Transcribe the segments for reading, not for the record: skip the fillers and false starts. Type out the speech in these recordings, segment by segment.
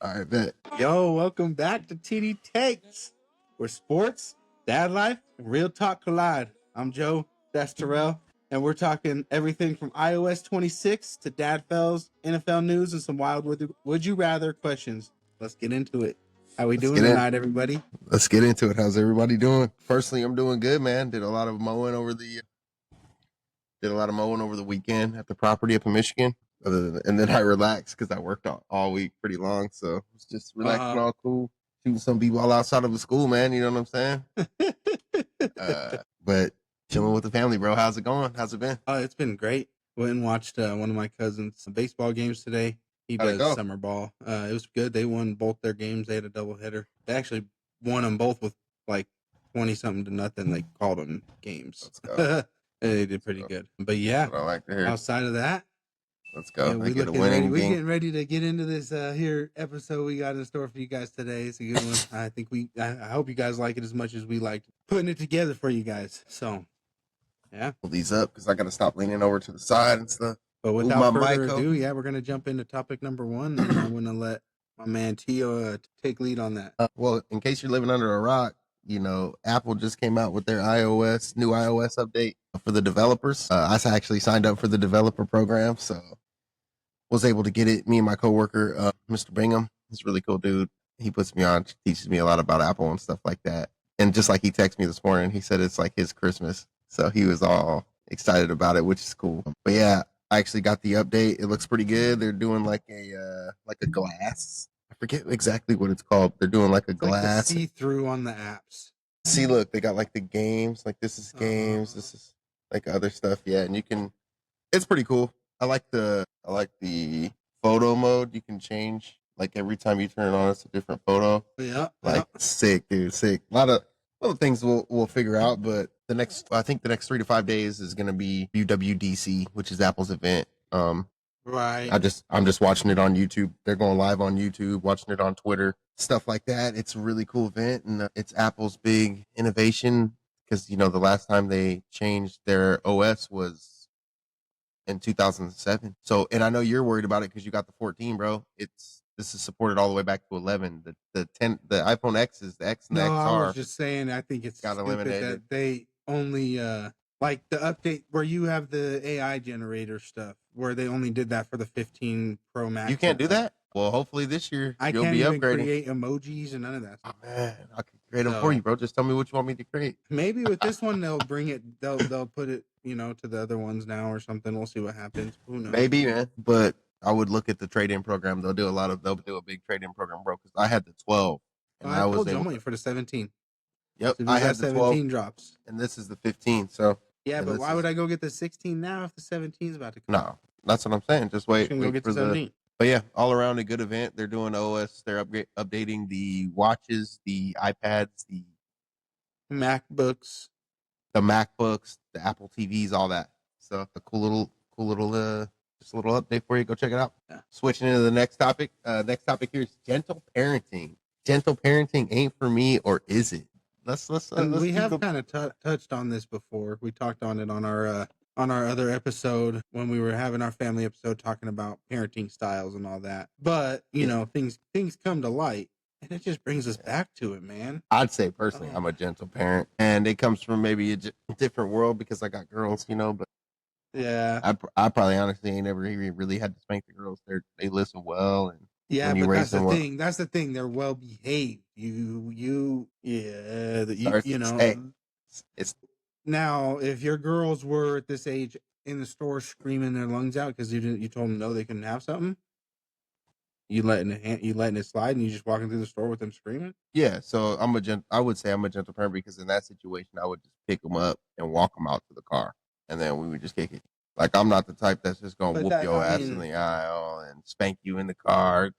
All right, bet. Yo, welcome back to TD Takes, where sports, dad life, and real talk collide. I'm Joe, that's Terrell, and we're talking everything from iOS 26 to dad fells, NFL news, and some wild would you rather questions. Let's get into it. How we doing tonight, everybody? Let's get into it. How's everybody doing? Personally, I'm doing good, man. Did a lot of mowing over the weekend at the property up in Michigan. And then I relaxed because I worked all week pretty long. So it's just relaxing, all cool. Shooting some b-ball outside of the school, man. You know what I'm saying? But chilling with the family, bro. How's it going? How's it been? It's been great. Went and watched one of my cousins' baseball games today. He does summer ball. It was good. They won both their games. They had a doubleheader. They actually won them both with like 20-something to nothing. They called them games. They did pretty good. But yeah, I like to hear. Outside of that, let's go. Yeah, we're getting ready to get into this here episode we got in store for you guys today. It's a good one. I hope you guys like it as much as we liked putting it together for you guys. So, yeah. Pull these up because I got to stop leaning over to the side and stuff. But without further ado, we're going to jump into topic number one. And I'm going to let my man Tio take lead on that. Well, in case you're living under a rock, you know, Apple just came out with their new iOS update for the developers. I actually signed up for the developer program, so was able to get it. Me and my coworker, Mr. Bingham, he's a really cool dude. He puts me on, teaches me a lot about Apple and stuff like that. And just like he texted me this morning, he said it's like his Christmas. So he was all excited about it, which is cool. But yeah, I actually got the update. It looks pretty good. They're doing like a glass. I forget exactly what it's called. They're doing like a glass. Like see-through on the apps. See, look, they got like the games. Like this is games. This is like other stuff. Yeah, and you can. It's pretty cool. I like the photo mode. You can change like every time you turn it on. It's a different photo. Yeah. Like sick, dude. Sick. A lot of things we'll figure out, but I think the next 3 to 5 days is going to be WWDC, which is Apple's event. Right. I'm just watching it on YouTube. They're going live on YouTube, watching it on Twitter, stuff like that. It's a really cool event, and it's Apple's big innovation because, you know, the last time they changed their OS was in 2007. So, and I know you're worried about it because you got the 14, bro. This is supported all the way back to 11. The iPhone X is the X and the XR. I was just saying, I think it's got eliminated. That they only like the update where you have the AI generator stuff, where they only did that for the 15 Pro Max. You can't do that? Well, hopefully this year you'll be upgrading. I can't even create emojis and none of that stuff. Oh, man, I can create them for you, bro. Just tell me what you want me to create. Maybe with this one, they'll bring it, they'll put it, you know, to the other ones now or something. We'll see what happens. Who knows? Maybe, man. But I would look at the trade-in program. They'll do a big trade-in program, bro, because I had the 12. And I was waiting for the 17. Yep, so I had the 17 drops. And this is the 15, so. Yeah, but why would I go get the 16 now if the 17 is about to come? No, that's what I'm saying. Just wait. Go get the 17. But yeah, all around a good event. They're doing OS. They're updating the watches, the iPads, the MacBooks, the Apple TVs, all that. So a cool little just a little update for you. Go check it out. Yeah. Switching into the next topic. Next topic here is gentle parenting. Gentle parenting ain't for me, or is it? Let's we have kind of touched on this before. We talked on it on our other episode when we were having our family episode talking about parenting styles and all that. But you know, things come to light, and it just brings us back to it, man. I'd say personally, I'm a gentle parent, and it comes from maybe a different world because I got girls, you know. But yeah, I probably honestly ain't never really had to spank the girls. They listen well, and yeah, but that's the thing. That's the thing. They're well behaved. You know. Hey, it's now if your girls were at this age in the store screaming their lungs out because you told them no, they couldn't have something. You letting it slide, and you just walking through the store with them screaming. Yeah, so I would say I'm a gentle parent because in that situation, I would just pick them up and walk them out to the car, and then we would just kick it. Like, I'm not the type that's just gonna whoop your ass in the aisle and spank you in the car.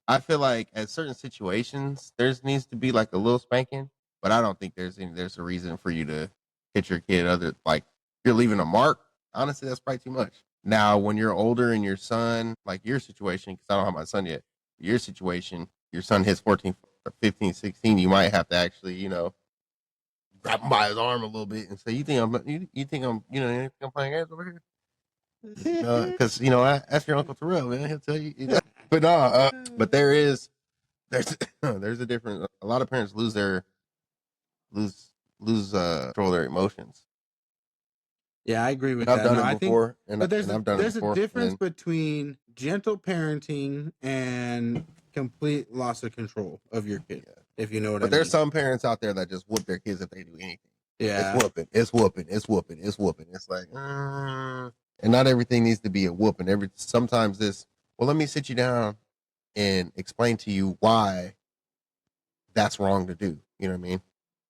I feel like at certain situations, there needs to be like a little spanking, but I don't think there's a reason for you to hit your kid. Like, you're leaving a mark. Honestly, that's probably too much. Now, when you're older and your son, like your situation, because I don't have my son yet, your situation, your son hits 14, 15, 16, you might have to actually, you know, grab him by his arm a little bit and say, you think I'm playing games over here? Because, you know, ask your Uncle Terrell, man. He'll tell you. But no, but there is there's a difference. A lot of parents lose control of their emotions. Yeah, I agree with And I've that. done No, it I think, before, but and I've done it there's a before. difference between gentle parenting and complete loss of control of your kid. Yeah. If you know what I But mean. there's some parents out there that just whoop their kids if they do anything. Yeah, It's whooping. It's whooping. It's whooping. It's whooping. It's like, and not everything needs to be a whooping. Sometimes this. Well, let me sit you down and explain to you why that's wrong to do. You know what I mean?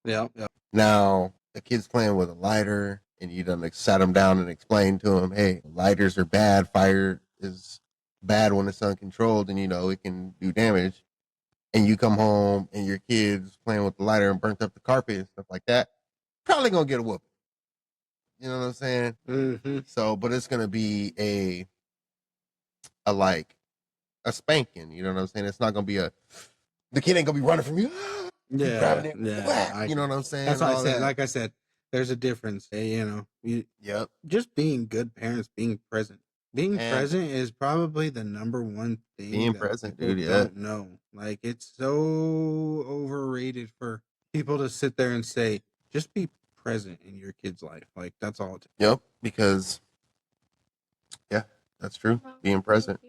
yeah, yeah. Now the kid's playing with a lighter, and you done sat him down and explained to him, hey, lighters are bad. Fire is bad when it's uncontrolled, and it can do damage. And you come home and your kid's playing with the lighter and burnt up the carpet and stuff like that. Probably gonna get a whooping. You know what I'm saying? Mm-hmm. So, but it's gonna be a like a spanking. You know what I'm saying? It's not gonna be the kid ain't gonna be running from you. Yeah, grabbing it. yeah. You know what I'm saying? That's what I said. That. Like I said, there's a difference. Yep. Just being good parents, being present. Being present is probably the number one thing being that present, people dude. don't know. Like, it's so overrated for people to sit there and say, just be present in your kid's life. Like, that's all. Yep. Because, yeah, that's true. Being present,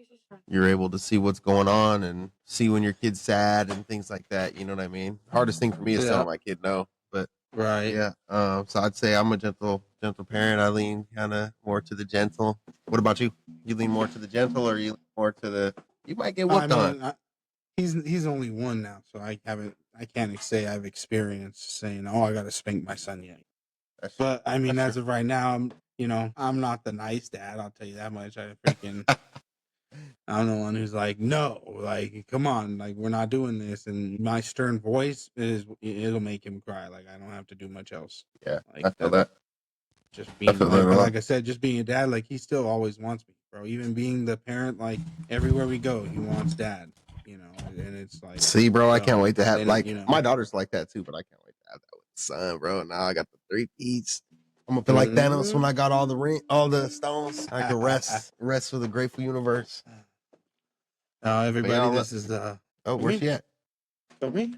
you're able to see what's going on and see when your kid's sad and things like that. You know what I mean? Hardest thing for me is telling my kid no. But Right. yeah. So I'd say I'm a gentle parent. I lean kind of more to the gentle. What about you? You lean more to the gentle, or you lean more to the? You might get whooped on. He's only one now, so I can't say I've experienced saying, "Oh, I got to spank my son yet." But I mean, as of right now, I'm not the nice dad. I'll tell you that much. I'm the one who's like, no, like, come on, like, we're not doing this. And my stern voice it'll make him cry. Like, I don't have to do much else. Yeah, like, I feel that. Just being like I said, just being a dad, like, he still always wants me, bro. Even being the parent, like, everywhere we go, he wants dad. And it's like, see, bro, I can't wait to have my daughter's like that too, but I can't wait to have that with the son, bro. Now I got the 3 piece. I'm gonna feel like Thanos when I got all the stones. I can rest for the grateful universe. Everybody, this is where's she at? So me,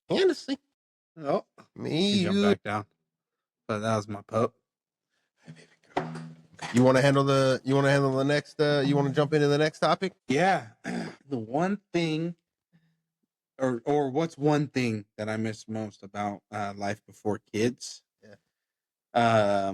Hennessy. Oh, me. Jump back down. But that was my pup. You want to handle the next? You want to jump into the next topic? Yeah, the one thing, or what's one thing that I miss most about life before kids? Yeah.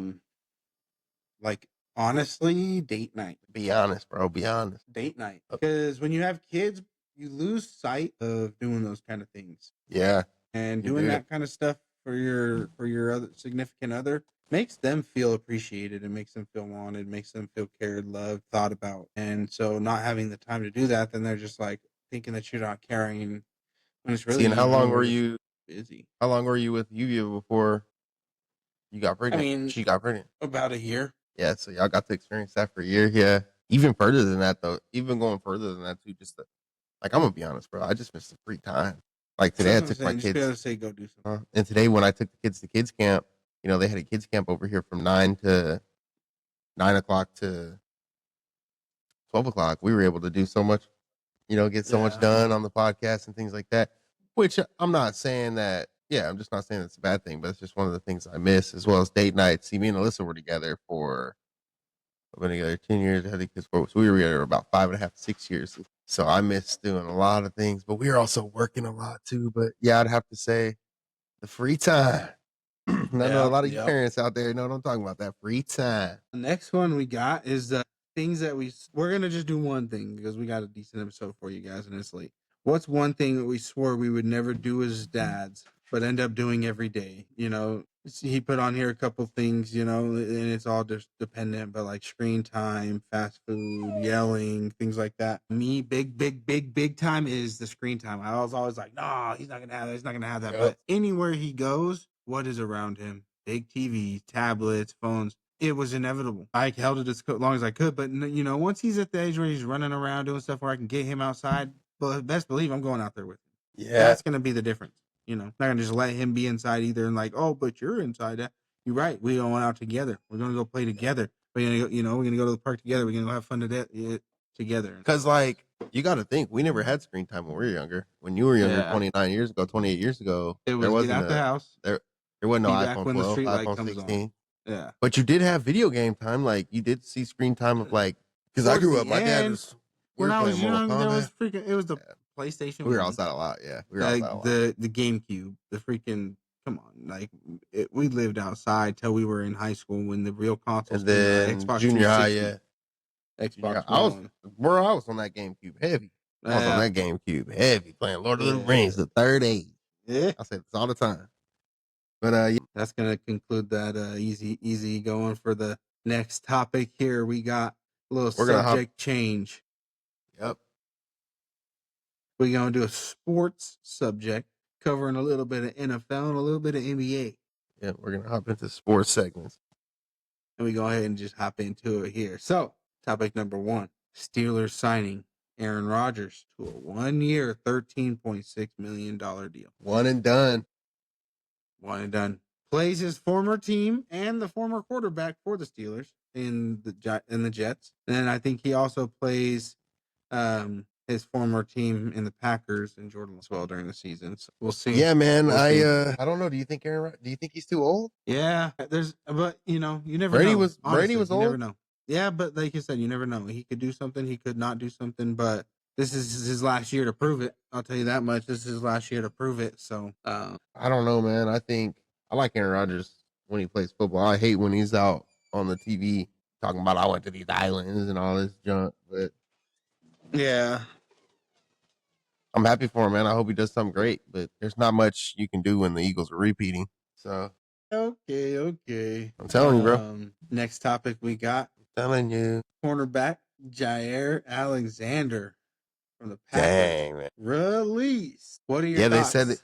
Like, honestly, date night. Be honest, bro. Be honest. Date night, because when you have kids, you lose sight of doing those kind of things. Yeah, and doing that kind of stuff for your other significant other makes them feel appreciated and makes them feel wanted, makes them feel cared, loved, thought about. And so not having the time to do that, then they're just like thinking that you're not caring when it's really. See, and how long were you busy? How long were you with Yuvia before you got pregnant? I mean, she got pregnant about a year. Yeah, so y'all got to experience that for a year. Yeah, even further than that though. Even going further than that too. Just I'm gonna be honest, bro. I just missed the free time. Like today, I took my kids. Just say go do something. And today, when I took the kids to kids camp, they had a kids camp over here from 9 o'clock to 12 o'clock. We were able to do so much, get so much done on the podcast and things like that. Which I'm not saying that. Yeah, I'm just not saying it's a bad thing, but it's just one of the things I miss, as well as date nights. See, me and Alyssa were together I've been together 10 years. I had kids so we were together about 5.5 to 6 years. So I miss doing a lot of things, but we were also working a lot too. But yeah, I'd have to say the free time. I know a lot of you parents out there know what I'm talking about, that free time. The next one we got is things that we're going to just do one thing because we got a decent episode for you guys and it's late. What's one thing that we swore we would never do as dads, but end up doing every day? He put on here a couple things, and it's all just dependent, but like screen time, fast food, yelling, things like that. Me, big time is the screen time. I was always like, no, he's not going to have that. He's not going to have that. Yep. But anywhere he goes, what is around him? Big TVs, tablets, phones. It was inevitable. I held it as long as I could, but once he's at the age where he's running around doing stuff where I can get him outside, but best believe I'm going out there with him. Yeah, that's gonna be the difference. Not gonna just let him be inside either, and like, oh, but you're inside. You're right. We going out together. We're gonna go play together. We're gonna go, we're gonna go to the park together. We're gonna go have fun together. Because like You got to think, we never had screen time when we were younger. When you were younger, 29 years ago, 28 years ago, It was there wasn't get out the house. there wasn't no Be back iPhone when the 12, street light iPhone comes 16. on. Yeah. But you did have video game time. Like, you did see screen time of, like, because I grew up, my dad was, when I was playing Mortal young, there was Kombat. it was the PlayStation. We were outside a lot. Yeah. We were outside a lot. The GameCube, the freaking, come on. Like, we lived outside till we were in high school when the real consoles And then Xbox junior high, 360. yeah. Xbox I was on that GameCube heavy. I was on that GameCube heavy playing Lord of the Rings, the third age. Yeah. I said this all the time. But yeah. That's gonna conclude that easy going for the next topic here. We got a little subject change. Yep. We're gonna do a sports subject covering a little bit of NFL and a little bit of NBA. Yeah, we're gonna hop into sports segments. And we go ahead and just hop into it here. So, topic number 1. Steelers signing Aaron Rodgers to a 1-year, $13.6 million deal. One and done. Plays his former team and the former quarterback for the Steelers in the Jets. And I think he also plays his former team in the Packers and Jordan as well during the season. So we'll see. Yeah, man. I don't know. Do you think he's too old? Yeah, but you never know. Brady was old. You never know. Yeah, but like you said, you never know. He could do something, he could not do something, but this is his last year to prove it. I'll tell you that much. This is his last year to prove it. So I don't know, man. I like Aaron Rodgers when he plays football. I hate when he's out on the TV talking about I went to these islands and all this junk. But yeah, I'm happy for him, man. I hope he does something great. But there's not much you can do when the Eagles are repeating. So okay. I'm telling you, bro. Next topic we got. I'm telling you. Cornerback Jair Alexander from the Packers. Dang, man. Released. What are your thoughts? Yeah, they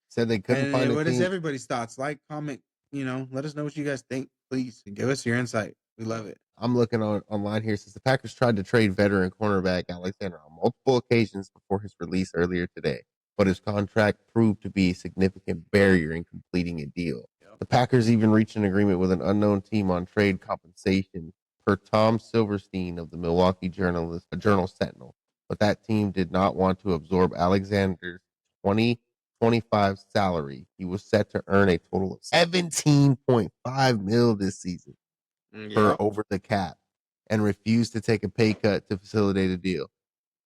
said they couldn't find a team. What is everybody's thoughts? Like, comment, let us know what you guys think, please. Give us your insight. We love it. I'm looking online here. Since the Packers tried to trade veteran cornerback Alexander on multiple occasions before his release earlier today, but his contract proved to be a significant barrier in completing a deal. Yep. The Packers even reached an agreement with an unknown team on trade compensation per Tom Silverstein of the Milwaukee Journal Sentinel, but that team did not want to absorb Alexander's 2025 salary. He was set to earn a total of $17.5 million this season per over the cap, and refused to take a pay cut to facilitate a deal,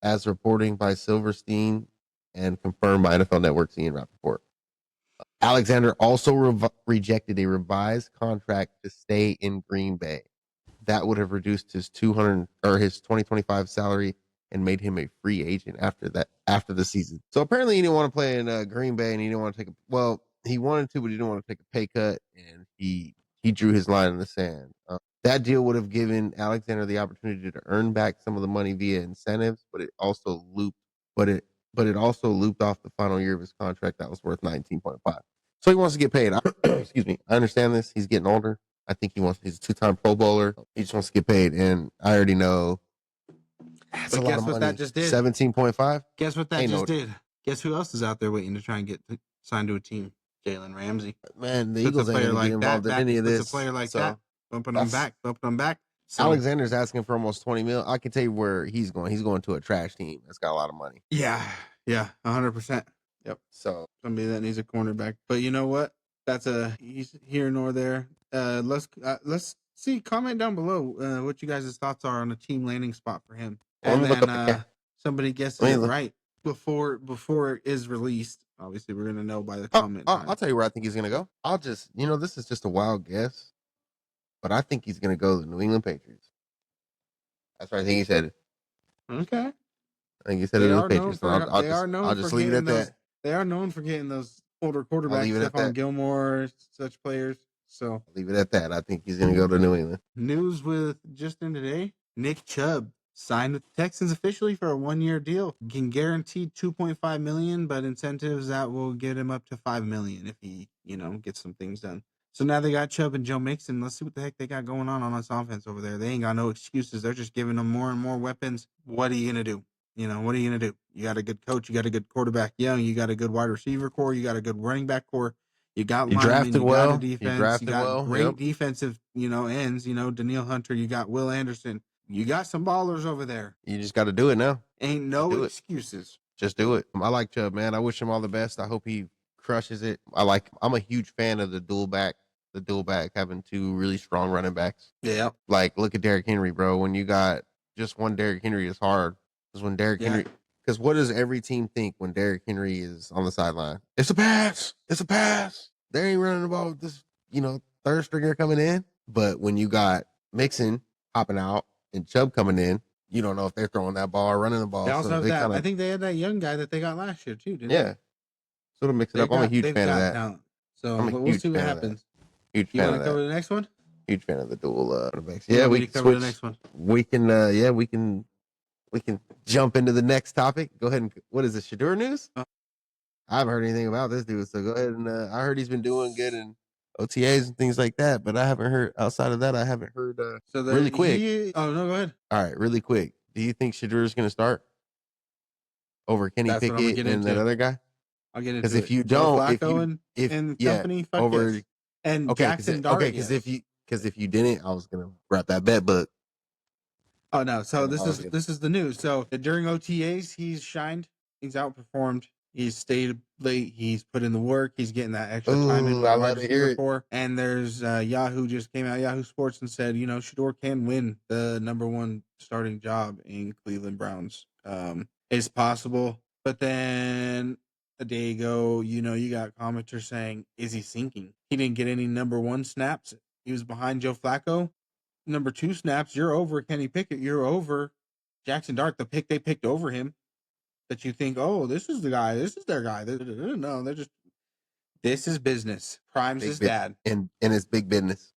as reporting by Silverstein and confirmed by NFL Network's Ian Rappaport. Alexander also rejected a revised contract to stay in Green Bay. That would have reduced his 2025 salary and made him a free agent after the season. So apparently he didn't want to play in Green Bay, and he didn't want to he wanted to, but he didn't want to take a pay cut, and he drew his line in the sand. That deal would have given Alexander the opportunity to earn back some of the money via incentives, but it also looped off the final year of his contract that was worth 19.5. So he wants to get paid. Excuse me. I understand this. He's getting older. I think he's a 2-time Pro Bowler. He just wants to get paid, and I already know. That's a lot of money. That just did? 17.5. Guess what that just did? Guess who else is out there waiting to try and get signed to a team? Jalen Ramsey. Man, the Eagles ain't going to get involved in any of this. A player like that, bumping them back. So, Alexander's asking for almost $20 million. I can tell you where he's going. He's going to a trash team that's got a lot of money. Yeah, 100%. Yep. So somebody that needs a cornerback. But you know what? He's here nor there. Let's see. Comment down below what you guys' thoughts are on a team landing spot for him. And then somebody guesses it right before it is released. Obviously, we're gonna know by the comment. I'll tell you where I think he's gonna go. I'll just, this is just a wild guess, but I think he's gonna go to the New England Patriots. That's where I think he said it. Okay. I think he said it to the Patriots. I'll just leave it at that. They are known for getting those older quarterbacks, Stephon Gilmore, such players. So I'll leave it at that. I think he's gonna go to New England. News with just in today, Nick Chubb signed with the Texans officially for a 1-year deal. Can guarantee $2.5 million, but incentives that will get him up to $5 million if he, gets some things done. So now they got Chubb and Joe Mixon. Let's see what the heck they got going on this offense over there. They ain't got no excuses. They're just giving them more and more weapons. What are you gonna do? What are you gonna do? You got a good coach. You got a good quarterback. Young. You got a good wide receiver core. You got a good running back core. You got linemen. Drafted well. Got a defense. You got great defensive, ends. Daniil Hunter. You got Will Anderson. You got some ballers over there. You just got to do it now. Ain't no excuses. Just do it. I like Chubb, man. I wish him all the best. I hope he crushes it. I'm a huge fan of the dual back having two really strong running backs. Yeah. Like, look at Derrick Henry, bro. When you got just one Derrick Henry, it's hard. Because when Derrick Henry, because what does every team think when Derrick Henry is on the sideline? It's a pass. It's a pass. They ain't running the ball with this, third stringer coming in. But when you got Mixon hopping out and Chubb coming in, you don't know if they're throwing that ball or running the ball. They also have that. I think they had that young guy that they got last year too, didn't they? Sort of mix it up. I'm a huge fan of that. Talent. So we'll see what happens. Huge fan. You want to cover the next one? Huge fan of the dual backs. Yeah, we can cover the next one. We can. We can jump into the next topic. Go ahead and what is this? Shedeur news? I haven't heard anything about this dude, so go ahead and I heard he's been doing good in OTAs and things like that, but I haven't heard outside of that. I haven't heard. So really quick. Oh no, go ahead. All right, really quick. Do you think Shedeur is going to start over Kenny Pickett and that other guy? I'll get into it. Because if you don't, if company, fuck over this. And Jackson Dart. Okay, because if you didn't, I was gonna wrap that bet, but oh no. So this is the news. So during OTAs, he's shined. He's outperformed. He's stayed late. He's put in the work. He's getting that extra time in. I love to hear it. And there's Yahoo just came out, Yahoo Sports, and said, Shedeur can win the number one starting job in Cleveland Browns. It's possible, but then a day ago, you got commenters saying, "Is he sinking? He didn't get any number one snaps. He was behind Joe Flacco. Number two snaps, you're over Kenny Pickett. You're over Jackson Dart. The pick they picked over him." That you think, oh, this is the guy, this is their guy. No, they're just, this is business. Prime's his dad. And it's big business.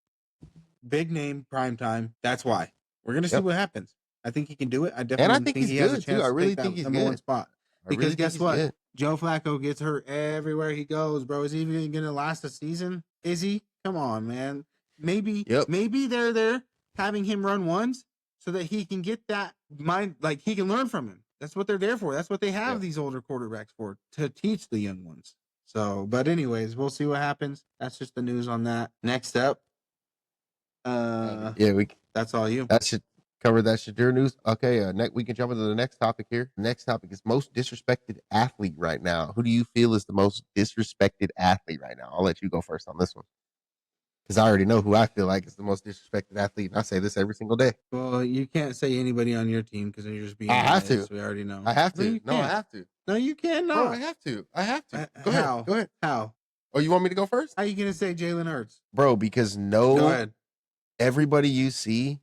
Big name, prime time. That's why. We're going to see what happens. I think he can do it. I definitely think he has a chance to take that number one spot. Because guess what? Good. Joe Flacco gets hurt everywhere he goes, bro. Is he even going to last a season? Is he? Come on, man. Maybe they're there having him run ones so that he can get that mind, like he can learn from him. That's what they're there for. That's what they have these older quarterbacks for, to teach the young ones. So, but anyways, we'll see what happens. That's just the news on that. Next up, that's all you. That should cover that Shedeur news. Okay, we can jump into the next topic here. The next topic is most disrespected athlete right now. Who do you feel is the most disrespected athlete right now? I'll let you go first on this one. Because I already know who I feel like is the most disrespected athlete. And I say this every single day. Well, you can't say anybody on your team because then you're just being. I have to. We already know. I have to. No, I have to. No, you cannot. Bro, I have to. Go ahead. How? Oh, you want me to go first? How are you going to say Jalen Hurts? Bro, because Go ahead. Everybody you see.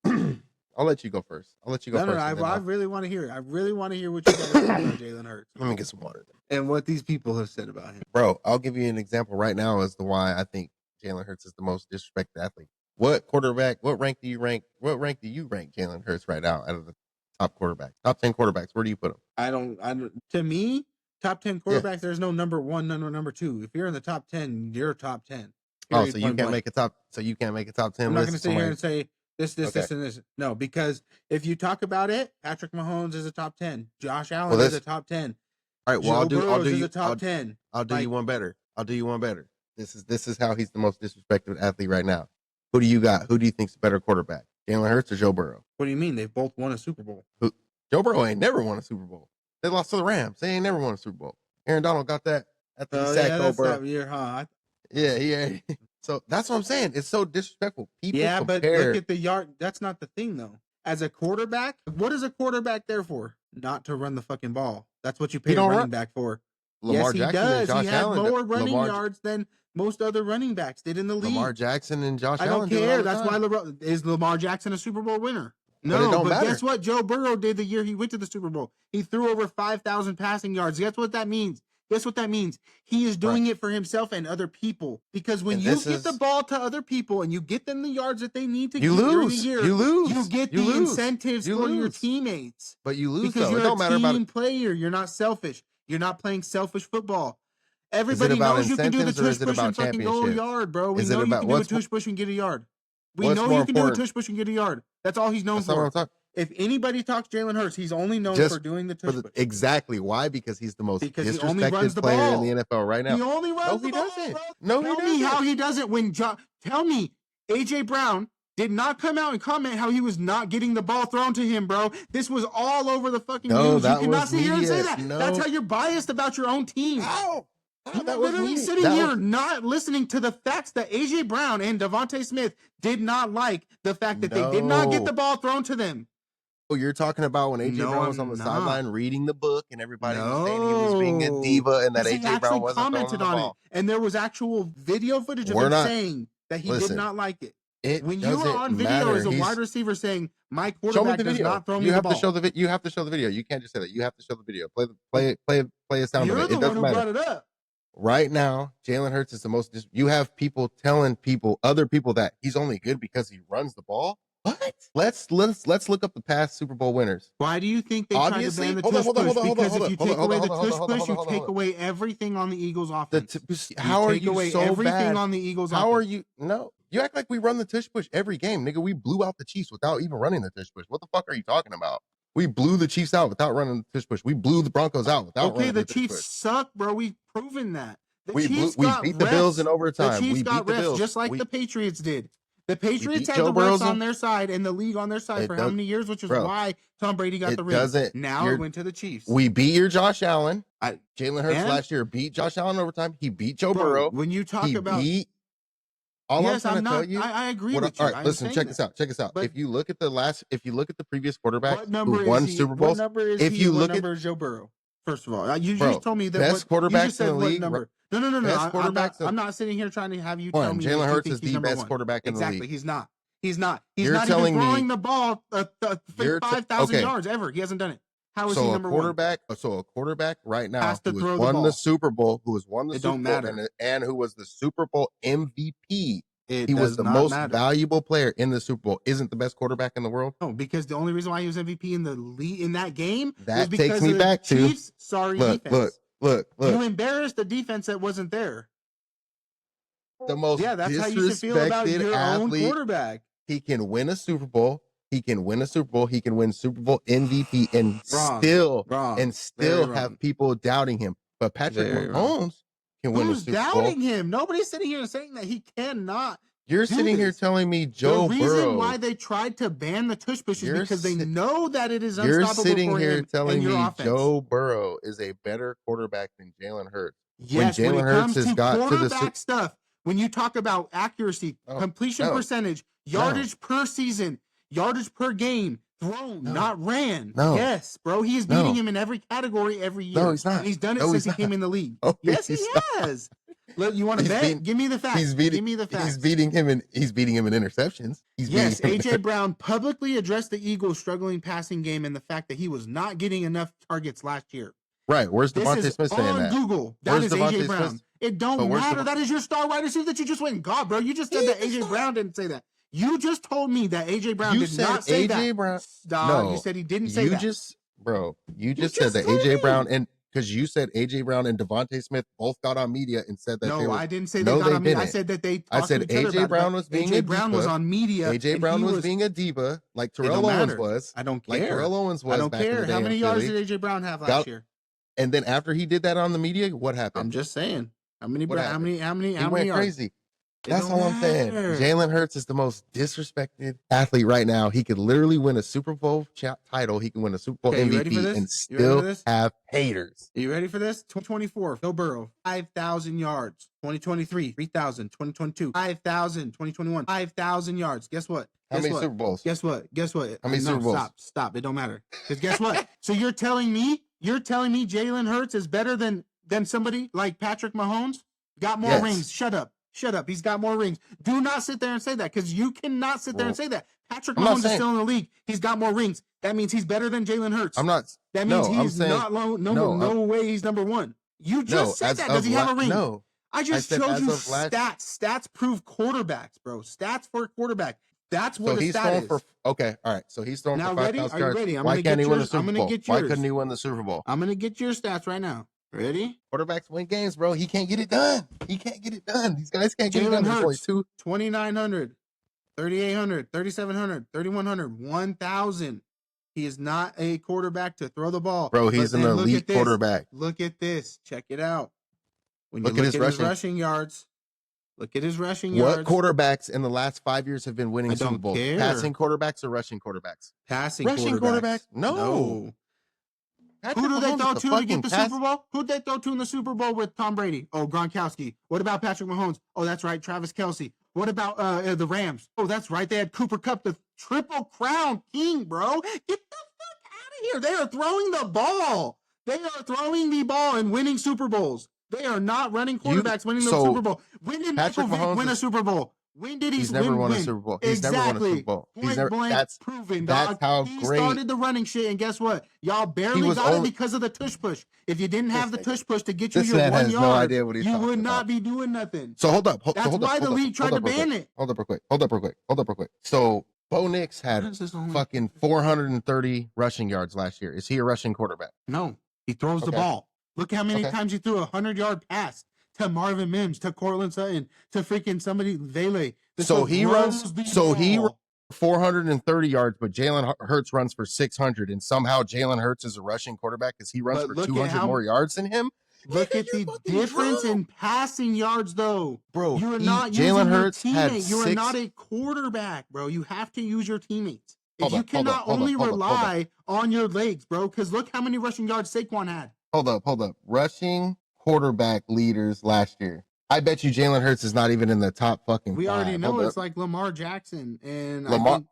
I'll let you go first. First. No, I really want to hear it. I really want to hear what you got to say about Jalen Hurts. Let me get some water. And what these people have said about him. Bro, I'll give you an example right now as to why I think Jalen Hurts is the most disrespected athlete. What rank do you rank Jalen Hurts right now out of the top quarterbacks? Top 10 quarterbacks, where do you put him? I don't to me, top 10 quarterbacks, there's no number one, no number two. If you're in the top 10, you're top 10. Period, so you can't make a top 10 I'm not going to sit here and say this, and this. No, because if you talk about it, Patrick Mahomes is a top 10. Josh Allen is a top 10. All right, well, I'll do you a top 10. I'll do you one better. This is how he's the most disrespected athlete right now. Who do you got? Who do you think's a better quarterback? Jalen Hurts or Joe Burrow? What do you mean? They've both won a Super Bowl. Joe Burrow ain't never won a Super Bowl. They lost to the Rams. They ain't never won a Super Bowl. Aaron Donald got that at the sack Joe Burrow. Year, huh? Yeah. So that's what I'm saying. It's so disrespectful. People but look at the yard. That's not the thing, though. As a quarterback, what is a quarterback there for? Not to run the fucking ball. That's what you pay a running back for. Lamar Jackson does. He had more running yards than most other running backs did in the league. Lamar Jackson and Josh Allen. I don't care. That's why is Lamar Jackson a Super Bowl winner? No, but guess what? Joe Burrow did the year he went to the Super Bowl. He threw over 5,000 passing yards. Guess what that means? He is doing it for himself and other people. Because when you get the ball to other people and you get them the yards that they need to get during the year, you get the incentives for your teammates. But you lose because you're a team player. You're not selfish. You're not playing selfish football. Everybody knows you can do the tush push and fucking go a yard, bro. We know you can do a tush push and get a yard. We know you can do a tush push and get a yard. That's all he's known for. If anybody talks Jalen Hurts, he's only known for doing the tush push. Exactly. Why? Because he's the most disrespected player in the NFL right now. He only runs the ball. No, he doesn't. Tell me how he doesn't. Tell me, A.J. Brown did not come out and comment how he was not getting the ball thrown to him, bro. This was all over the fucking news. You cannot sit here and say that. No. That's how you're biased about your own team. Ow. You're literally sitting here not listening to the facts that AJ Brown and Devontae Smith did not like the fact that they did not get the ball thrown to them. Oh, you're talking about when AJ Brown was on the sideline reading the book and everybody was saying he was being a diva and that AJ Brown wasn't commented on it. And there was actual video footage of him saying that he did not like it. When you are on video as a wide receiver saying my quarterback does not throw me the ball, you have to show the video. You can't just say that. You have to show the video. Play a sound of it. You're the one who brought it up. Right now, Jalen Hurts is the most. You have people telling other people that he's only good because he runs the ball. What? Let's look up the past Super Bowl winners. Why do you think they tried to ban the tush push? Because if you take away the tush push, you take away everything on the Eagles' offense. How are you so bad? On the Eagles' offense. How are you? No, you act like we run the tush push every game, nigga. We blew out the Chiefs without even running the tush push. What the fuck are you talking about? We blew the Chiefs out without running the tush push. We blew the Broncos out without running the tush push. Okay, the Chiefs suck, bro. We've proven that. We beat the Bills in overtime. The Chiefs got refs just like the Patriots did. The Patriots had the refs on their side and the league on their side for how many years, which is why Tom Brady got the ring. Now it went to the Chiefs. We beat your Josh Allen. Jalen Hurts last year beat Josh Allen in overtime. He beat Joe Burrow. When you talk about I'm trying to tell you. I agree with you. All right, listen, check this out. If you look at the previous quarterback who won Super Bowls, if you look at Joe Burrow, first of all, you just told me that best quarterbacks in the league. No. I'm not sitting here trying to have you tell me Jalen Hurts is the best quarterback in the league. Exactly, he's not. He's not even throwing the ball 5,000 yards ever. He hasn't done it. How is he number one? So a quarterback right now who won the Super Bowl, and who was the Super Bowl MVP. He was the most valuable player in the Super Bowl. Isn't the best quarterback in the world? No, because the only reason why he was MVP in the league in that game was because takes me of back the Chiefs' defense. Look. You embarrassed the defense that wasn't there. The most that's how you should feel about your own quarterback. He can win a Super Bowl. He can win Super Bowl MVP and still have people doubting him. But Patrick Mahomes can win a Super Bowl. Who's doubting him? Nobody's sitting here saying that he cannot. You're sitting here telling me Joe Burrow. The reason why they tried to ban the tush push is because they know that it is unstoppable. You're sitting here telling me offense. Joe Burrow is a better quarterback than Jalen Hurts. Yes, when Jalen Hurts has got to the stuff. When you talk about accuracy, completion percentage, yardage per season, yardage per game, thrown, not ran. Yes, bro, he is beating him in every category every year. No, he's not. And he's done it since he came in the league. Yes, he has. Look, you want to bet? Give me the facts. Give me the facts. He's beating him in interceptions. Yes, AJ Brown publicly addressed the Eagles' struggling passing game and the fact that he was not getting enough targets last year. Right. Where's Devontae Smith saying that? On Google. That is AJ Brown. It don't matter. That is your star wide receiver that you just went and got, bro. You just said that AJ Brown didn't say that. You just told me that AJ Brown did not say that. Brown. No, you said he didn't say that. You just said that AJ Brown and because you said AJ Brown and Devontae Smith both got on media and said that. No, I didn't say they got on media. I said that they. I said AJ Brown was being a diva. AJ Brown was on media. AJ Brown was being a diva, like Terrell Owens was. I don't care. Like Terrell Owens was. I don't care. How many yards did AJ Brown have last year? And then after he did that on the media, what happened? I'm just saying. How many? He went crazy. That's all I'm saying. Jalen Hurts is the most disrespected athlete right now. He could literally win a Super Bowl title. He can win a Super Bowl MVP and still have haters. Are you ready for this? 2024, Joe Burrow, 5,000 yards. 2023, 3,000. 2022, 5,000. 2021, 5,000 yards. Guess what? How many Super Bowls? Guess what? How many Super Bowls? Stop. It don't matter. Because guess what? So you're telling me Jalen Hurts is better than somebody like Patrick Mahomes? Got more rings. Shut up. He's got more rings. Do not sit there and say that because you cannot sit there and say that. Patrick Mahomes is still in the league. He's got more rings. That means he's better than Jalen Hurts. I'm not. That means he's not low. No way he's number one. You just said that. Does he have a ring? No. I just showed you stats. Stats prove quarterbacks, bro. Stats for a quarterback. That's what the stat is. Okay, all right. So he's throwing for 5,000 yards. Are you ready? Why can't he win the Super Bowl? Why couldn't he win the Super Bowl? I'm going to get your stats right now. Ready? Quarterbacks win games, bro. He can't get it done. These guys can't get it done. Jalen Hurts, 2,900, 3,800, 3,700, 3,100, 1,000. He is not a quarterback to throw the ball. Bro, he's an elite quarterback. Look at this. Check it out. When you look at his rushing yards, Look at his rushing What yards. quarterbacks in the last 5 years have been winning Super Bowls? Care. Passing quarterbacks or rushing quarterbacks? Rushing quarterbacks. No. Who do they throw to get the Super Bowl? Who did they throw to in the Super Bowl with Tom Brady? Oh, Gronkowski. What about Patrick Mahomes? Oh, that's right, Travis Kelce. What about the Rams? Oh, that's right, they had Cooper Kupp, the Triple Crown King, bro. Get the fuck out of here. They are throwing the ball. They are throwing the ball and winning Super Bowls. They are not running quarterbacks winning the Super Bowl. When did Michael Vick win a Super Bowl? When did he's never won a Super Bowl? He's never won a Super Bowl. He's never. That's proven. That's how he great. He started the running shit, and guess what? Y'all barely got it because of the tush push. If you didn't have the tush push to get you your 1 yard, no idea what you would not be doing nothing. So hold up. That's why the league tried to ban it. Hold up real quick. So Bo Nix had fucking 430 rushing yards last year. Is he a rushing quarterback? No, he throws the ball. Look how many times he threw a 100-yard pass to Marvin Mims, to Cortland Sutton, to freaking somebody Vele. So he runs 430 yards, but Jalen Hurts runs for 600, and somehow Jalen Hurts is a rushing quarterback because he runs for 200 more yards than him. Look at the difference in passing yards, though. Bro, you are not using Jalen Hurts your teammate. You are not a quarterback, bro. You have to use your teammates. You cannot only rely on your legs, bro, because look how many rushing yards Saquon had. Hold up. Rushing quarterback leaders last year. I bet you Jalen Hurts is not even in the top fucking We 5. already know it's like Lamar Jackson and Jaden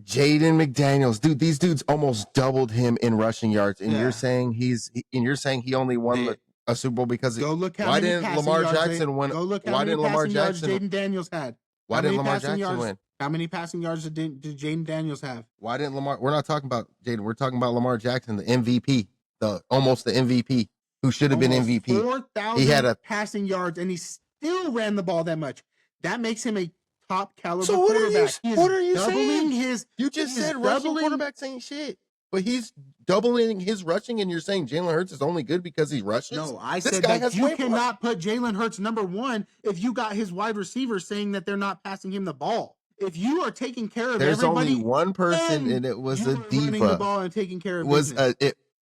McDaniels. Dude, these dudes almost doubled him in rushing yards, and you're saying he only won a Super Bowl because go look how why many didn't Lamar Jackson win? Why didn't Lamar Jackson Jaden Daniels had? Why didn't Lamar Jackson win? How many passing yards did Jaden Daniels have? Why didn't Lamar? We're not talking about Jaden. We're talking about Lamar Jackson, the MVP, almost the MVP, who should have been MVP. 4,000 he had passing yards, and he still ran the ball that much. That makes him a top caliber quarterback. What are you saying? You just said rushing quarterbacks ain't shit, but he's doubling his rushing, and you're saying Jalen Hurts is only good because he rushes? No, I said that you cannot put Jalen Hurts number one if you got his wide receivers saying that they're not passing him the ball. If you are taking care of there's everybody, only one person, and it was a diva. Running the ball and taking care of business.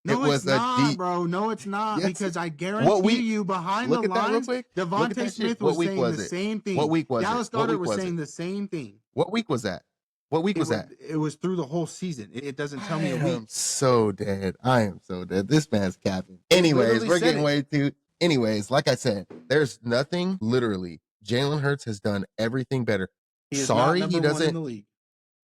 It's not, bro. No, it's not. Yes, because I guarantee you, behind the lines, Devontae Smith was saying the same thing. What week was Dallas Goedert was saying the same thing. What week was that? It was through the whole season. It doesn't tell me a week. I am so dead. This man's capping. Anyways, we're getting way too. Anyways, like I said, there's nothing. Literally, Jalen Hurts has done everything better. Sorry, he doesn't.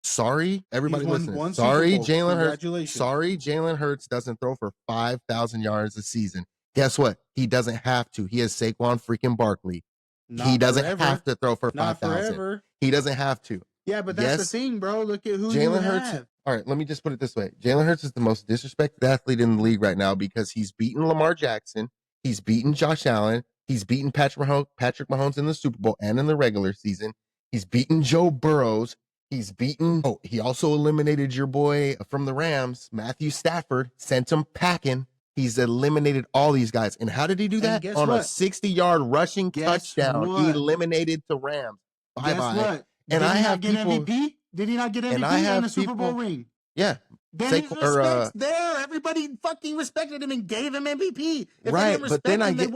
Sorry, everybody listening. Sorry, Jalen Hurts. Sorry, Jalen Hurts doesn't throw for 5,000 yards a season. Guess what? He doesn't have to. He has Saquon freaking Barkley. He doesn't have to throw for 5,000. He doesn't have to. Yeah, but that's the thing, bro. Look at who Jalen Hurts. All right, let me just put it this way. Jalen Hurts is the most disrespected athlete in the league right now because he's beaten Lamar Jackson. He's beaten Josh Allen. He's beaten Patrick Mahomes in the Super Bowl and in the regular season. He's beaten Joe Burrows. He's beaten. Oh, he also eliminated your boy from the Rams, Matthew Stafford, sent him packing. He's eliminated all these guys. And how did he do that? On a 60-yard rushing touchdown. He eliminated the Rams. Bye-bye. And I have people. MVP? Did he not get MVP and a Super Bowl ring? Yeah. Then his respect's there. Everybody fucking respected him and gave him MVP. If right, but then I get,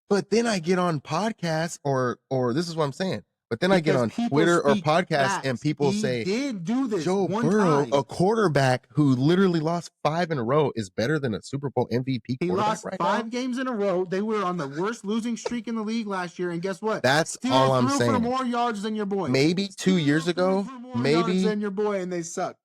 but then I get on podcasts or this is what I'm saying. But then I get on Twitter or podcasts and people say, did do this Joe Burrow, a quarterback who literally lost 5 in a row, is better than a Super Bowl MVP quarterback. He lost right 5 games in a row. They were on the worst losing streak in the league last year. And guess what? That's all I'm saying. For more yards than your boy. Maybe 2 years ago, maybe than your boy, and they sucked.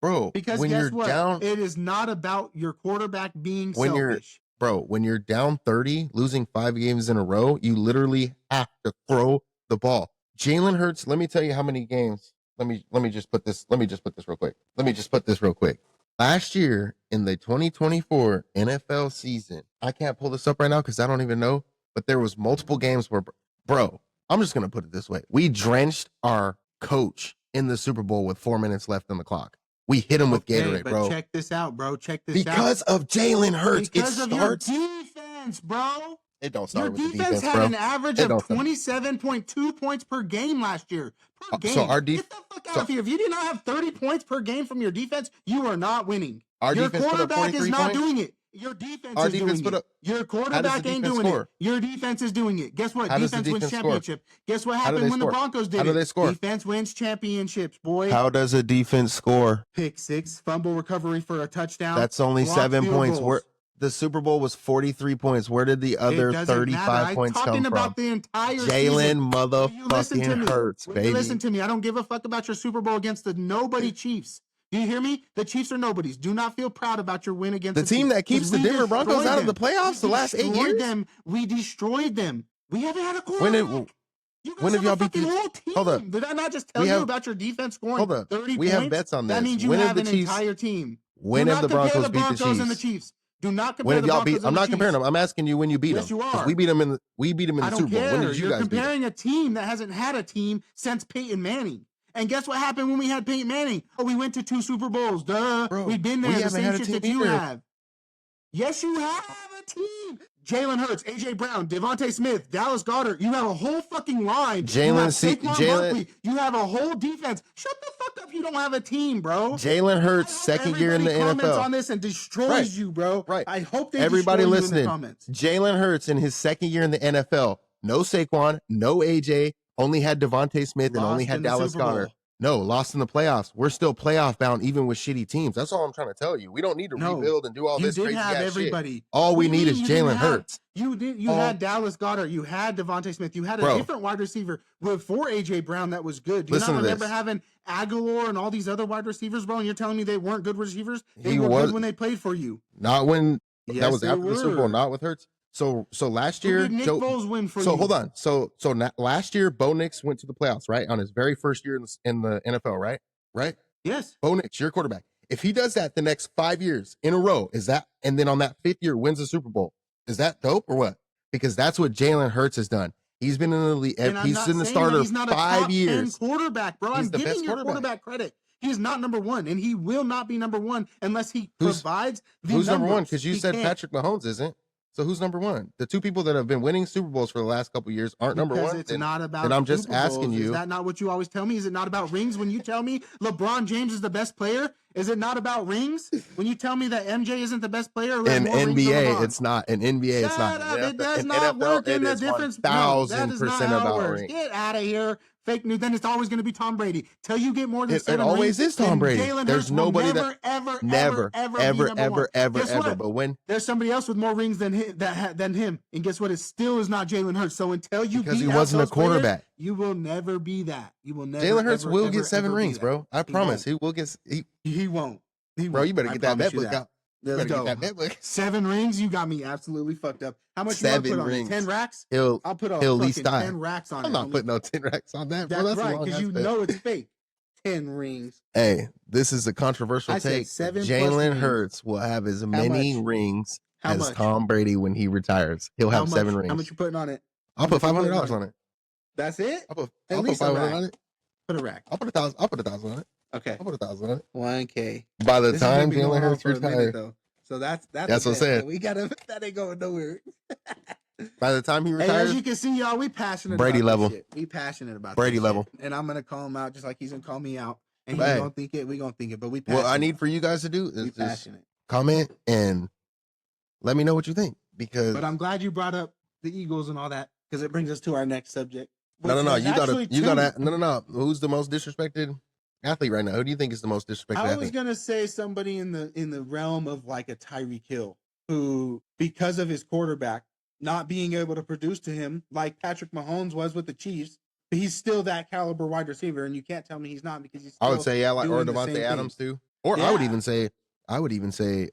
Bro, because when guess you're what? down, it is not about your quarterback being selfish. When you're down 30, losing 5 games in a row, you literally have to throw the ball. Jalen Hurts, let me tell you how many games. Let me just put this real quick. Last year in the 2024 NFL season, I can't pull this up right now because I don't even know, but there was multiple games where, bro, I'm just gonna put it this way. We drenched our coach in the Super Bowl with 4 minutes left on the clock. We hit him with Gatorade, bro. Check this out, bro. Because of Jalen Hurts. Because of your defense, bro. It don't start with the defense, bro. Your defense had an average of 27.2 points per game last year. Per game. So our get the fuck out of here. If you did not have 30 points per game from your defense, you are not winning. Your quarterback is not doing it. Your defense Our is defense doing put it. up. Your quarterback ain't doing it. Your defense is doing it. Guess what? How does the Defense wins defense score? championship. Guess what How do happened they when the score? Broncos did How do it? they score? Defense wins championships, boy. How does a defense score? Pick 6, fumble recovery for a touchdown. That's only block 7 field points. goals. Where the Super Bowl was 43 points. Where did the other 35 points come talking from? about the entire Jalen motherfucking Hurts, baby. Listen to me. I don't give a fuck about your Super Bowl against the nobody Chiefs. Do you hear me? The Chiefs are nobodies. Do not feel proud about your win against The team Chiefs, that keeps the Denver Broncos out of the playoffs the last 8 years. We destroyed them. We haven't had a quarterback. When have y'all beat the whole team? Hold up. Did I not just tell you about your defense scoring 30 points? We have bets on this. That means you have an entire team. When have the Broncos beat the Chiefs? And the Chiefs? Do not compare the Broncos and the I'm not Chiefs. comparing them. I'm asking you when you beat them. Yes, you are. We beat them in the Super Bowl. When did you You're guys beat them? comparing a team that hasn't had a team since Peyton Manning. And guess what happened when we had Peyton Manning? Oh, we went to 2 Super Bowls. Duh. Bro, we've been there. we The haven't same had a shit team that you either. have. Yes, you have a team. Jalen Hurts, AJ Brown, Devontae Smith, Dallas Goedert. You have a whole fucking line. You have a whole defense. Shut the fuck up. You don't have a team, bro. Jalen Hurts, second year in the comments NFL. on this and destroys you, bro. Right. I hope they Everybody destroy listening. You in the comments. Jalen Hurts in his second year in the NFL. No Saquon, no AJ. Only had Devontae Smith and only had Dallas Goedert. No, lost in the playoffs. We're still playoff bound, even with shitty teams. That's all I'm trying to tell you. We don't need to rebuild and do all this crazy ass everybody. Shit. All we need is Jalen Hurts. You had Dallas Goedert. You had Devontae Smith. You had a different wide receiver before AJ Brown that was good. Do you not remember having Aguilar and all these other wide receivers, bro? And you're telling me they weren't good receivers? They were good when they played for you. Not when that was after the Super Bowl. Not with Hurts. So last year, Nick Foles win for you. So hold on. So last year, Bo Nix went to the playoffs, right? On his very first year in the NFL, right? Right? Yes. Bo Nix, your quarterback. If he does that the next 5 years in a row, and then on that 5th year wins the Super Bowl, is that dope or what? Because that's what Jalen Hurts has done. He's been in the league. He's in the starter 5 years. Quarterback, bro. I'm giving your quarterback credit. He is not number one, and he will not be number one unless he provides the Who's number one? Because you said Patrick Mahomes isn't. So who's number one? The 2 people that have been winning Super Bowls for the last couple of years aren't number one. It's not about. And I'm just asking you. Is that not what you always tell me? Is it not about rings? When you tell me LeBron James is the best player, is it not about rings? When you tell me that MJ isn't the best player, in NBA, it's not. In NBA, it's not. It does not work in the difference. 1,000% about rings. Get out of here. Fake news. Then it's always going to be Tom Brady. Till you get more than 7 rings. It always is Tom Brady. There's nobody that ever. But when there's somebody else with more rings than him, and guess what? It still is not Jalen Hurts. So until you because he wasn't a quarterback, you will never be that. You will never. Jalen Hurts will get 7 rings, bro. I promise. He will get. He won't. Bro, you better get that bet book out. Let's go. 7 rings. You got me absolutely fucked up. How much 7 you want to put rings. on it? 10 racks? He'll put at least 10 racks on it. I'm not putting no 10 racks on that, bro. That's right, because you know it's fake. 10 rings. Hey, this is a controversial take. Jalen Hurts will have as many rings as Tom Brady when he retires. He'll have 7 rings. How much you putting on it? I'll put $500 on it. That's it? I'll put $500 on it. Put a rack. I'll put $1,000 on it. Okay. I'll put $1,000 on it. 1K. By the time Jalen Hurts retires. So that's what I'm saying. We gotta. That ain't going nowhere. By the time he retires, as you can see, y'all, we passionate. Brady about level. This shit. We passionate about Brady this level. shit. And I'm gonna call him out just like he's gonna call me out. And he's gonna think it. We gonna think it. But we. What I need for you guys to do is just comment and let me know what you think. But I'm glad you brought up the Eagles and all that because it brings us to our next subject. No. You gotta. No. Who's the most disrespected athlete right now? Who do you think is the most disrespected athlete? I was gonna say somebody in the realm of like a Tyreek Hill, who because of his quarterback not being able to produce to him like Patrick Mahomes was with the Chiefs, but he's still that caliber wide receiver, and you can't tell me he's not because he's. I would say or Devontae Adams too, or I would even say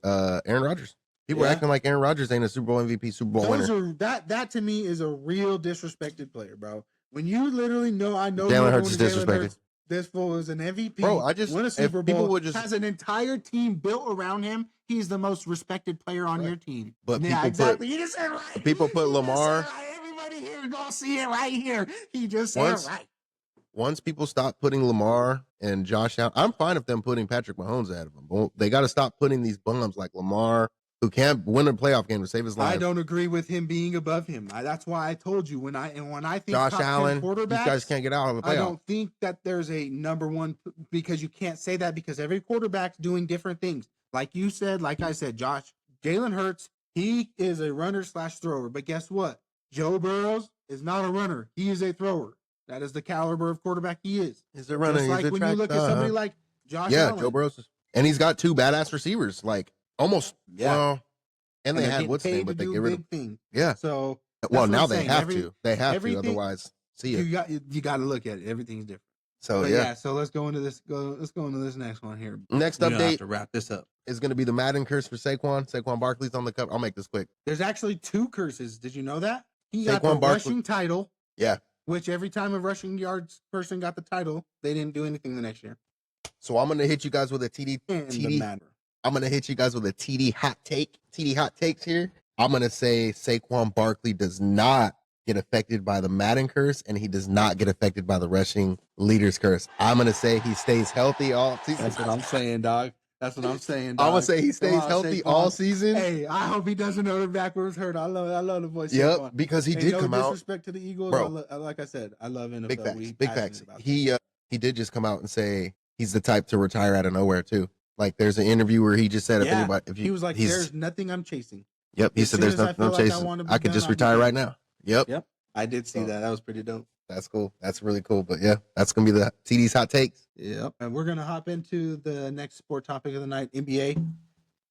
Aaron Rodgers. People are acting like Aaron Rodgers ain't a Super Bowl MVP, Super Bowl winner. That to me is a real disrespected player, bro. When you literally know, Jalen Hurts is disrespected. This fool is an MVP. Bro, won a Super Bowl. Has an entire team built around him. He's the most respected player on your team. But exactly. You just said right. People put Lamar. Everybody here is gonna see it right here. He just said right. Once people stop putting Lamar and Josh Allen, I'm fine with them putting Patrick Mahomes ahead of him. But they got to stop putting these bums like Lamar, who can't win a playoff game to save his life. I don't agree with him being above him. That's why I told you when I think Josh top Allen, 10 quarterbacks, these guys can't get out of the playoff. I don't think that there's a number one because you can't say that because every quarterback's doing different things. Like you said, like I said, Josh Jalen Hurts, he is a runner / thrower. But guess what? Joe Burrow is not a runner. He is a thrower. That is the caliber of quarterback he is. He's a runner. Just like when you look at somebody like Josh Allen. Joe Burrow. And he's got 2 badass receivers. Like, almost. Yeah. Well, and they had what's name, but they get rid of him. Yeah. So, well, now they have to. They have to. Otherwise, see it. You got to look at it. Everything's different. So, yeah. So let's go into this. Let's go into this next one here. Next update to wrap this up is going to be the Madden curse for Saquon. Saquon Barkley's on the cover. I'll make this quick. There's actually 2 curses. Did you know that? He got the rushing title. Yeah. Which every time a rushing yards person got the title, they didn't do anything the next year. So I'm going to hit you guys with a I'm going to hit you guys with a TD hot take. TD hot takes here. I'm going to say Saquon Barkley does not get affected by the Madden curse, and he does not get affected by the rushing leaders curse. I'm going to say he stays healthy all season. That's what I'm saying, dog. I'm going to say he stays healthy all season. Hey, I hope he doesn't know the backwards hurt. I love the voice. Yep, because he did come out. No disrespect to the Eagles. Bro. Like I said, I love NFL. Big facts. He did just come out and say he's the type to retire out of nowhere too. Like, there's an interview where he just said, he was like, "There's nothing I'm chasing." Yep, he said, "There's nothing I'm chasing. I could just retire right now." Yep. I did see that. That was pretty dope. That's cool. That's really cool. But yeah, that's gonna be the TD's hot takes. Yep. And we're gonna hop into the next sport topic of the night: NBA.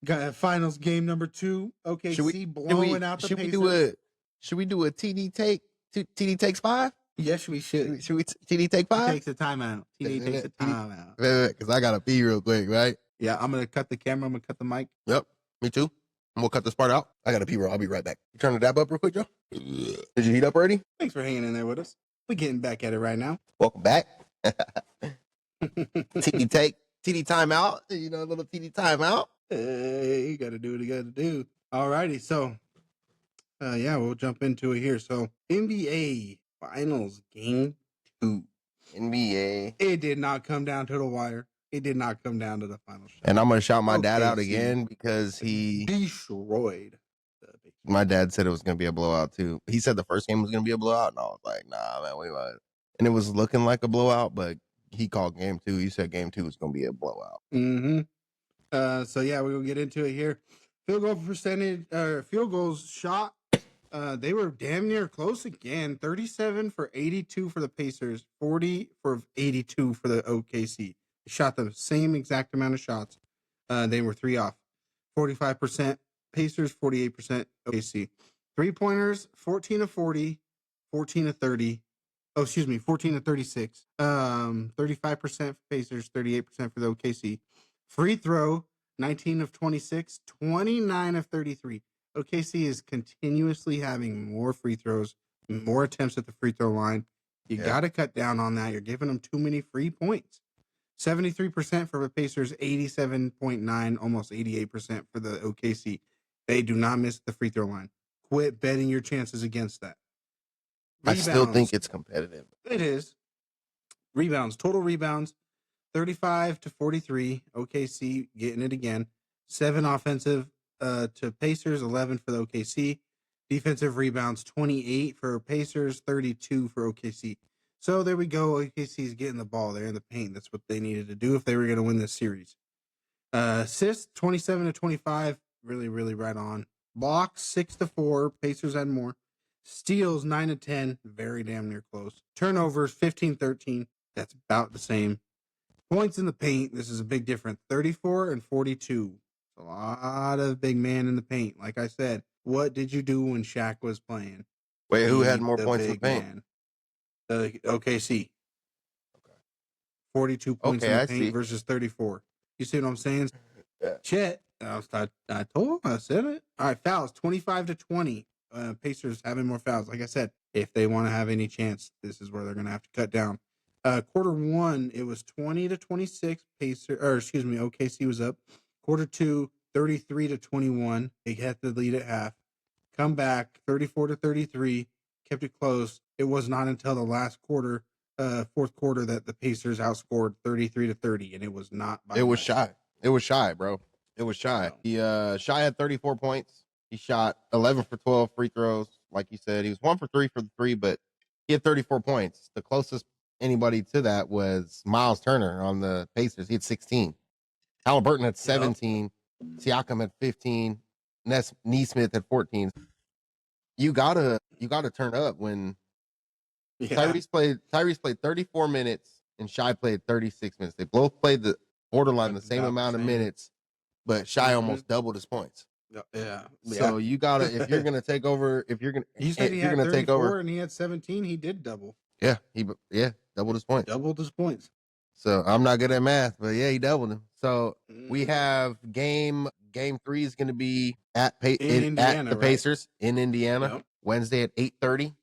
Got finals game number 2. OKC blowing out the Pacers. Should we do a TD take? TD takes 5? Yes, we should. Should we TD take 5? He takes a timeout. TD takes a timeout. Because I gotta pee real quick, right? Yeah, I'm gonna cut the camera. I'm gonna cut the mic. Yep, me too. And we'll cut this part out. I gotta pee, bro. I'll be right back. You turn the dab up real quick, Joe? Did you heat up already? Thanks for hanging in there with us. We're getting back at it right now. Welcome back. TD take, TD timeout. You know, a little TD timeout. Hey, you gotta do what you gotta do. Alrighty, so we'll jump into it here. So NBA Finals Game 2. NBA. It did not come down to the wire. It did not come down to the final shot. And I'm gonna shout my dad out again because he destroyed. My dad said it was gonna be a blowout too. He said the first game was gonna be a blowout, and I was like, nah, man, wait. And it was looking like a blowout, but he called game 2. He said game 2 was gonna be a blowout. Mm-hmm. So yeah, we're gonna get into it here. Field goal percentage, field goals shot. They were damn near close again. 37 for 82 for the Pacers, 40 for 82 for the OKC. They shot the same exact amount of shots. They were 3 off. 45% Pacers, 48% OKC. 3-pointers, 14 of 40, 14 of 30. 14 of 36. 35% for Pacers, 38% for the OKC. Free throw, 19 of 26, 29 of 33. OKC is continuously having more free throws, more attempts at the free throw line. You got to cut down on that. You're giving them too many free points. 73% for the Pacers, 87.9, almost 88% for the OKC. They do not miss the free throw line. Quit betting your chances against that. Rebounds, I still think it's competitive. It is. Rebounds, total rebounds, 35 to 43. OKC getting it again. 7 offensive to Pacers, 11 for the OKC. Defensive rebounds, 28 for Pacers, 32 for OKC. So there we go. OKC is getting the ball there in the paint. That's what they needed to do if they were going to win this series. Assists, 27 to 25. Really, really right on. Blocks, 6 to 4. Pacers had more. Steals, 9 to 10. Very damn near close. Turnovers, 15-13. That's about the same. Points in the paint. This is a big difference. 34 and 42. A lot of big man in the paint. Like I said, what did you do when Shaq was playing? Wait, who had more points in the paint? Man. OKC. Okay. 42 points in the paint versus 34. You see what I'm saying? Yeah. Chet, I told him, I said it. All right, fouls, 25 to 20. Pacers having more fouls. Like I said, if they want to have any chance, this is where they're going to have to cut down. Quarter 1, it was 20 to 26. OKC was up. Quarter 2, 33 to 21. They had the lead at half. Come back, 34 to 33. Kept it close. It was not until the last quarter, fourth quarter, that the Pacers outscored 33 to 30, and it was not. It was shy. It was shy, bro. It was shy. Shy had 34 points. He shot 11 for 12 free throws. Like you said, he was 1 for 3 for the 3, but he had 34 points. The closest anybody to that was Miles Turner on the Pacers. He had 16. Halliburton had 17. Siakam had 15. Neesmith at 14. You gotta turn up when Tyrese played 34 minutes and Shy played 36 minutes. They both played the borderline the same amount of minutes, but Shy almost doubled his points. Yeah. So you gotta if you're gonna take over, you said he had 34 and he had 17, he did double. Yeah, doubled his points. Doubled his points. So I'm not good at math, but yeah, he doubled them. So we have game 3 is going to be at Indiana, at the Pacers in Indiana, Wednesday at 8:30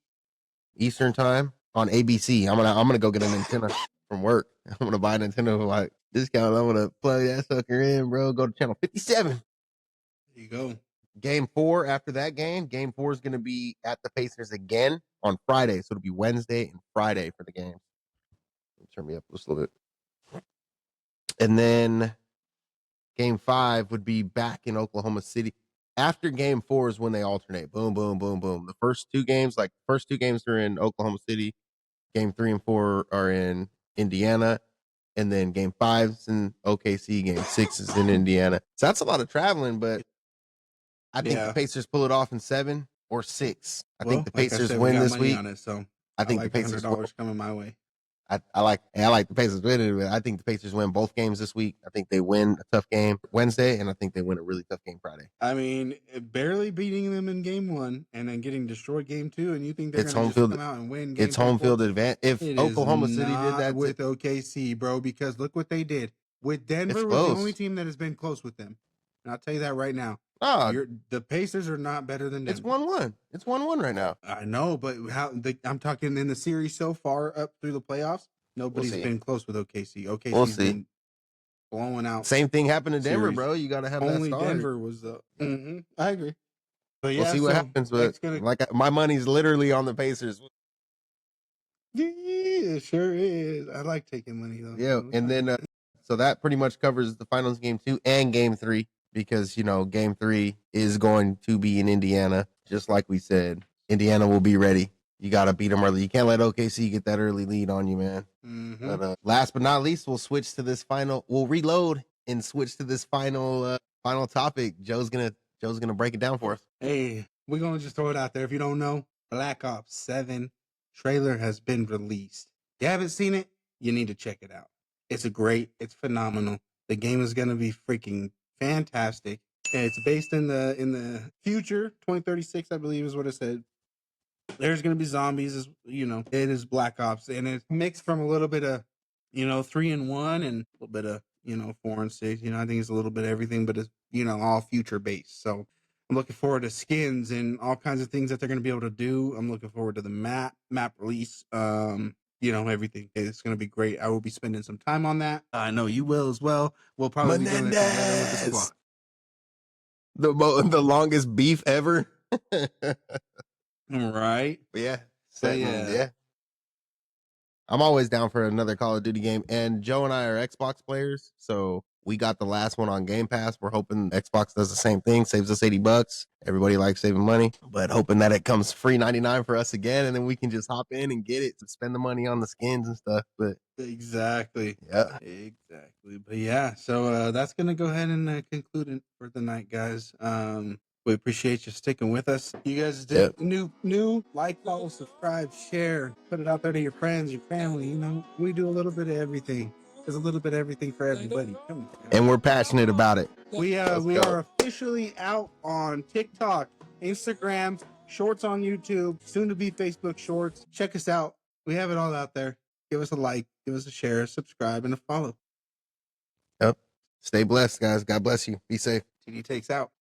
Eastern time on ABC. I'm gonna go get a Nintendo from work. I'm gonna buy a Nintendo like discount. I'm gonna plug that sucker in, bro. Go to channel 57. There you go. Game 4 after that game. Game 4 is going to be at the Pacers again on Friday. So it'll be Wednesday and Friday for the game. Turn me up just a little bit. And then game 5 would be back in Oklahoma City. After game 4 is when they alternate. Boom, boom, boom, boom. The first two games are in Oklahoma City. Game 3 and 4 are in Indiana. And then game 5's in OKC. Game 6 is in Indiana. So that's a lot of traveling, but I think the Pacers pull it off in 7 or 6. I think the Pacers win this week. I think the Pacers $100 coming my way. I like the Pacers winning, but I think the Pacers win both games this week. I think they win a tough game Wednesday, and I think they win a really tough game Friday. I mean, barely beating them in game 1 and then getting destroyed game 2, and you think they're going to just come out and win game 2? It's home field advantage. If Oklahoma City did that with OKC, bro, because look what they did. With Denver was the only team that has been close with them. And I'll tell you that right now. The Pacers are not better than Denver. It's 1-1. It's 1-1 right now. I know, but I'm talking in the series so far up through the playoffs. Nobody's been close with OKC. OKC's been blowing out. Same thing happened in Denver, bro. You got to have only that starter. Denver was the. I agree. But we'll see what happens. But my money's literally on the Pacers. Yeah, it sure is. I like taking money though. Yeah, and then so that pretty much covers the finals game 2 and game 3. Because, game 3 is going to be in Indiana. Just like we said, Indiana will be ready. You got to beat them early. You can't let OKC get that early lead on you, man. Mm-hmm. But last but not least, we'll reload and switch to this final topic. Joe's gonna break it down for us. Hey, we're going to just throw it out there. If you don't know, Black Ops 7 trailer has been released. If you haven't seen it, you need to check it out. It's it's phenomenal. The game is going to be freaking fantastic. And it's based in the future, 2036, I believe is what it said. There's going to be zombies, it is Black Ops, and it's mixed from a little bit of, 3-in-1 and a little bit of, 4 and 6. I think it's a little bit of everything, but it's, all future based. So I'm looking forward to skins and all kinds of things that they're going to be able to do. I'm looking forward to the map release. Everything. It's going to be great. I will be spending some time on that. I know you will as well. We'll probably be doing it together with the squad. The longest beef ever. Right. Yeah. Yeah. I'm always down for another Call of Duty game. And Joe and I are Xbox players, so we got the last one on Game Pass. We're hoping Xbox does the same thing, saves us $80. Everybody likes saving money, but hoping that it comes free $99 for us again, and then we can just hop in and get it to spend the money on the skins and stuff. But exactly. Yeah. Exactly. But yeah, so that's gonna go ahead and conclude it for the night, guys. We appreciate you sticking with us. You guys did new like, follow, subscribe, share, put it out there to your friends, your family. We do a little bit of everything. There's a little bit of everything for everybody. Come on. And we're passionate about it. We are officially out on TikTok, Instagram, Shorts on YouTube, soon to be Facebook Shorts. Check us out. We have it all out there. Give us a like, give us a share, subscribe, and a follow. Yep. Stay blessed, guys. God bless you. Be safe. TD takes out.